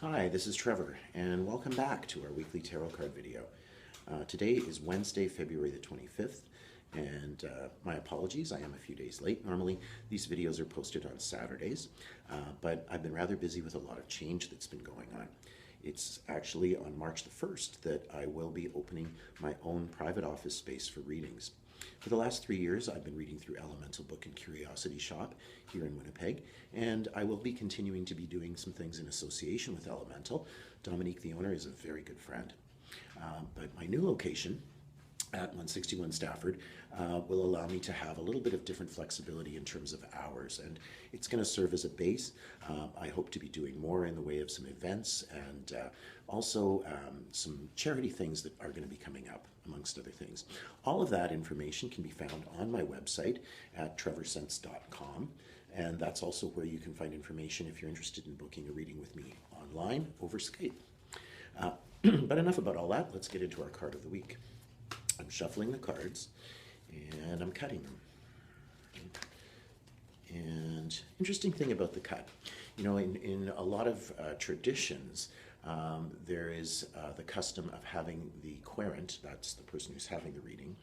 Hi, this is Trevor, and welcome back to our weekly tarot card video. Today is Wednesday, February the 25th, and my apologies, I am a few days late. Normally, these videos are posted on Saturdays, but I've been rather busy with a lot of change that's been going on. It's actually on March the 1st that I will be opening my own private office space for readings. For the last 3 years, I've been reading through Elemental Book and Curiosity Shop here in Winnipeg, and I will be continuing to be doing some things in association with Elemental. Dominique, the owner, is a very good friend. But my new location at 161 Stafford will allow me to have a little bit of different flexibility in terms of hours, and it's going to serve as a base. I hope to be doing more in the way of some events and also some charity things that are going to be coming up, amongst other things. All of that information can be found on my website at trevorsense.com, and that's also where you can find information if you're interested in booking a reading with me online over Skype. But enough about all that. Let's get into our card of the week. I'm shuffling the cards and I'm cutting them. And interesting thing about the cut, you know, in a lot of traditions, there is the custom of having the querent, that's the person who's having the reading,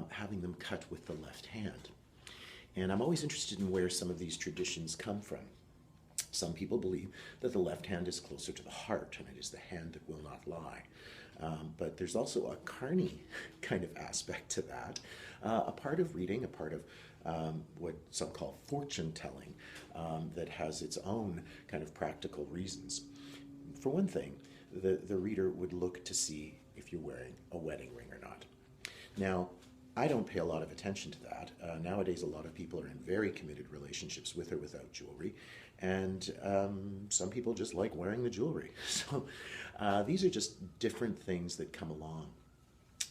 having them cut with the left hand. And I'm always interested in where some of these traditions come from. Some people believe that the left hand is closer to the heart, and it is the hand that will not lie. But there's also a carny kind of aspect to that. A part of reading, a part of what some call fortune telling, that has its own kind of practical reasons. For one thing, the reader would look to see if you're wearing a wedding ring or not. Now, I don't pay a lot of attention to that. Nowadays, a lot of people are in very committed relationships with or without jewelry, and some people just like wearing the jewelry. So these are just different things that come along.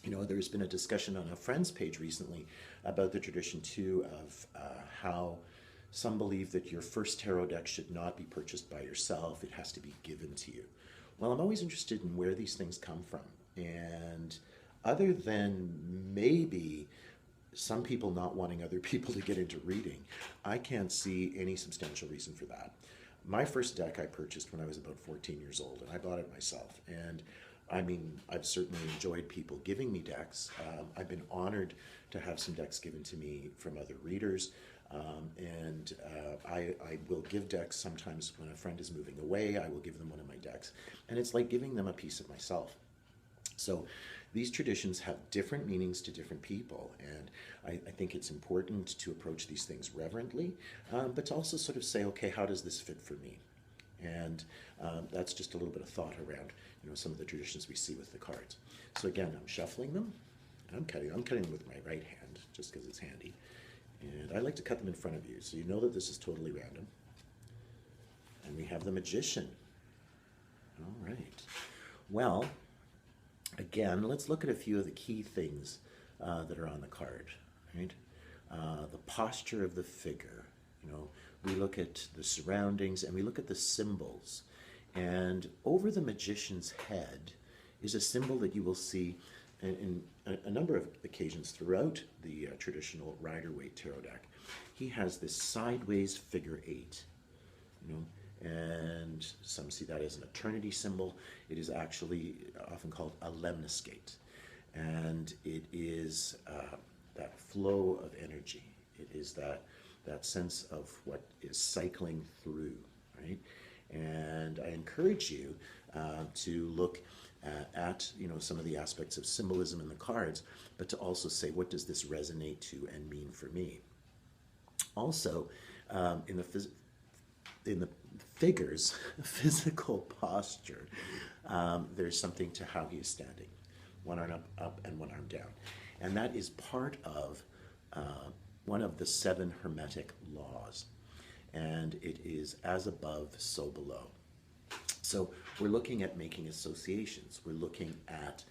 You know, there's been a discussion on a friend's page recently about the tradition, too, of how some believe that your first tarot deck should not be purchased by yourself. It has to be given to you. Well, I'm always interested in where these things come from. And other than maybe some people not wanting other people to get into reading, I can't see any substantial reason for that. My first deck I purchased when I was about 14 years old, and I bought it myself. And I mean, I've certainly enjoyed people giving me decks. I've been honored to have some decks given to me from other readers. I will give decks sometimes when a friend is moving away. I will give them one of my decks. And it's like giving them a piece of myself. So these traditions have different meanings to different people, and I think it's important to approach these things reverently, but to also sort of say, okay, how does this fit for me? And that's just a little bit of thought around, you know, some of the traditions we see with the cards. So again, I'm shuffling them, and I'm cutting. I'm cutting them with my right hand, just because it's handy. And I like to cut them in front of you, so you know that this is totally random. And we have the Magician. All right. Well, again, let's look at a few of the key things that are on the card, right? The posture of the figure, you know, we look at the surroundings and we look at the symbols. And over the magician's head is a symbol that you will see in a number of occasions throughout the traditional Rider-Waite tarot deck. He has this sideways figure 8, you know, and some see that as an eternity symbol. It is actually often called a lemniscate, and it is that flow of energy. It is that sense of what is cycling through, right? And I encourage you to look at, you know, some of the aspects of symbolism in the cards, but to also say, what does this resonate to and mean for me? Also, in the figure's physical posture, there's something to how he is standing. One arm up and one arm down. And that is part of one of the 7 Hermetic laws. And it is as above, so below. So we're looking at making associations. We're looking at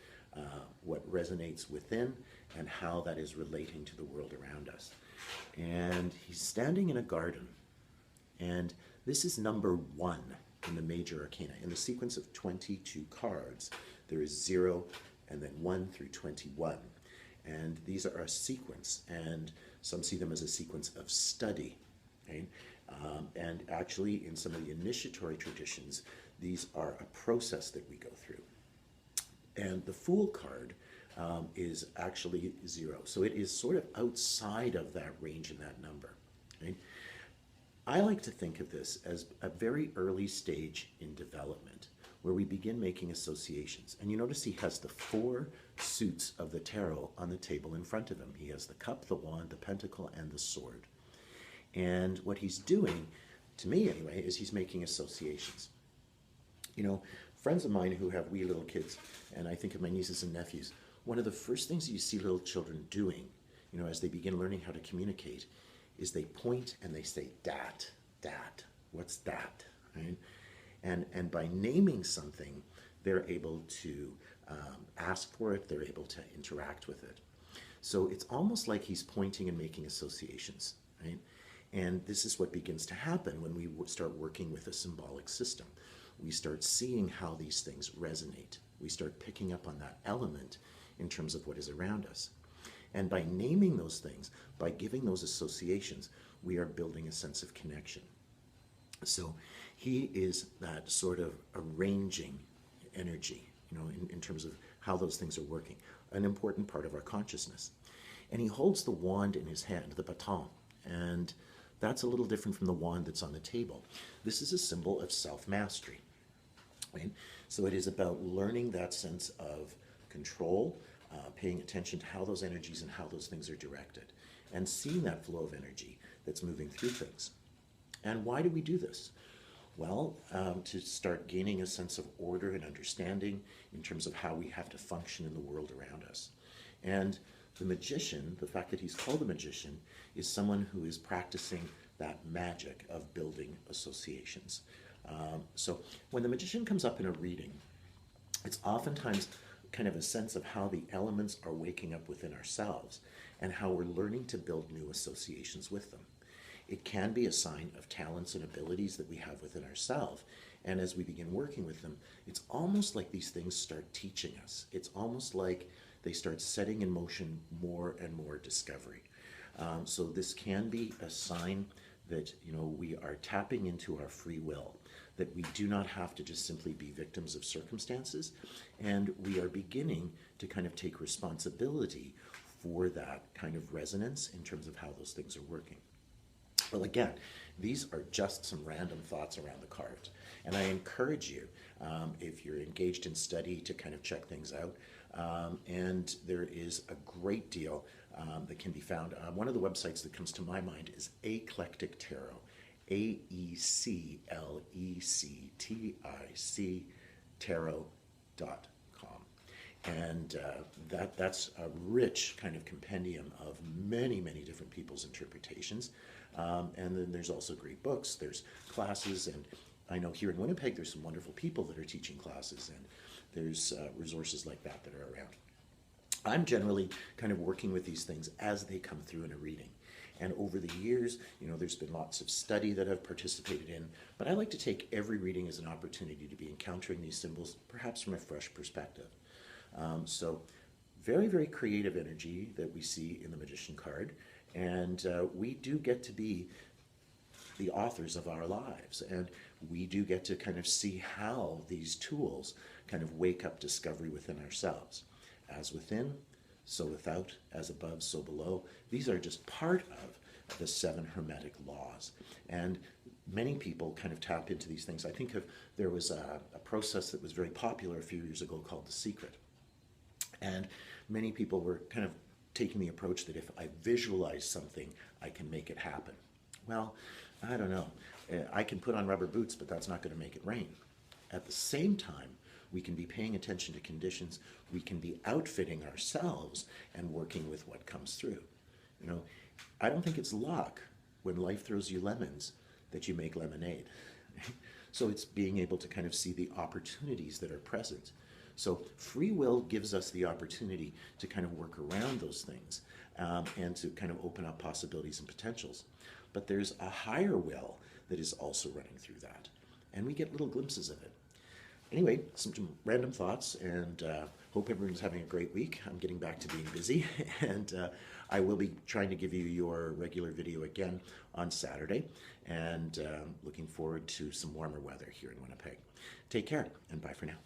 what resonates within and how that is relating to the world around us. And he's standing in a garden. And this is number 1 in the major arcana. In the sequence of 22 cards, there is 0 and then 1 through 21. And these are a sequence, and some see them as a sequence of study. Right? And actually, in some of the initiatory traditions, these are a process that we go through. And the Fool card is actually 0. So it is sort of outside of that range and that number. Right? I like to think of this as a very early stage in development where we begin making associations. And you notice he has the 4 suits of the tarot on the table in front of him. He has the cup, the wand, the pentacle, and the sword. And what he's doing, to me anyway, is he's making associations. You know, friends of mine who have wee little kids, and I think of my nieces and nephews, one of the first things you see little children doing, you know, as they begin learning how to communicate, is they point and they say, dat, what's that, right? And by naming something, they're able to ask for it, they're able to interact with it. So it's almost like he's pointing and making associations, right? And this is what begins to happen when we start working with a symbolic system. We start seeing how these things resonate. We start picking up on that element in terms of what is around us. And by naming those things, by giving those associations, we are building a sense of connection. So he is that sort of arranging energy, you know, in terms of how those things are working, an important part of our consciousness. And he holds the wand in his hand, the baton, and that's a little different from the wand that's on the table. This is a symbol of self-mastery, right? So it is about learning that sense of control, paying attention to how those energies and how those things are directed, and seeing that flow of energy that's moving through things. And why do we do this? Well, to start gaining a sense of order and understanding in terms of how we have to function in the world around us. And the magician, the fact that he's called a magician, is someone who is practicing that magic of building associations. So when the magician comes up in a reading, it's oftentimes kind of a sense of how the elements are waking up within ourselves and how we're learning to build new associations with them. It can be a sign of talents and abilities that we have within ourselves. And as we begin working with them, it's almost like these things start teaching us. It's almost like they start setting in motion more and more discovery. So this can be a sign that, you know, we are tapping into our free will, that we do not have to just simply be victims of circumstances, and we are beginning to kind of take responsibility for that kind of resonance in terms of how those things are working. Well, again, these are just some random thoughts around the cards. And I encourage you, if you're engaged in study, to kind of check things out. And there is a great deal that can be found. One of the websites that comes to my mind is Eclectic Tarot, AECLECTIC tarot.com. And that's a rich kind of compendium of many, many different people's interpretations. And then there's also great books, there's classes, and I know here in Winnipeg there's some wonderful people that are teaching classes, and there's resources like that that are around. I'm generally kind of working with these things as they come through in a reading. And over the years, you know, there's been lots of study that I've participated in, but I like to take every reading as an opportunity to be encountering these symbols, perhaps from a fresh perspective. So very, very creative energy that we see in the Magician card. And we do get to be the authors of our lives. And we do get to kind of see how these tools kind of wake up discovery within ourselves. As within, so without, as above, so below. These are just part of the 7 Hermetic laws. And many people kind of tap into these things. I think there was a process that was very popular a few years ago called The Secret. And many people were kind of taking the approach that if I visualize something, I can make it happen. Well, I don't know. I can put on rubber boots, but that's not going to make it rain. At the same time, we can be paying attention to conditions. We can be outfitting ourselves and working with what comes through. You know, I don't think it's luck when life throws you lemons that you make lemonade. So it's being able to kind of see the opportunities that are present. So free will gives us the opportunity to kind of work around those things and to kind of open up possibilities and potentials. But there's a higher will that is also running through that. And we get little glimpses of it. Anyway, some random thoughts, and hope everyone's having a great week. I'm getting back to being busy, and I will be trying to give you your regular video again on Saturday, and looking forward to some warmer weather here in Winnipeg. Take care, and bye for now.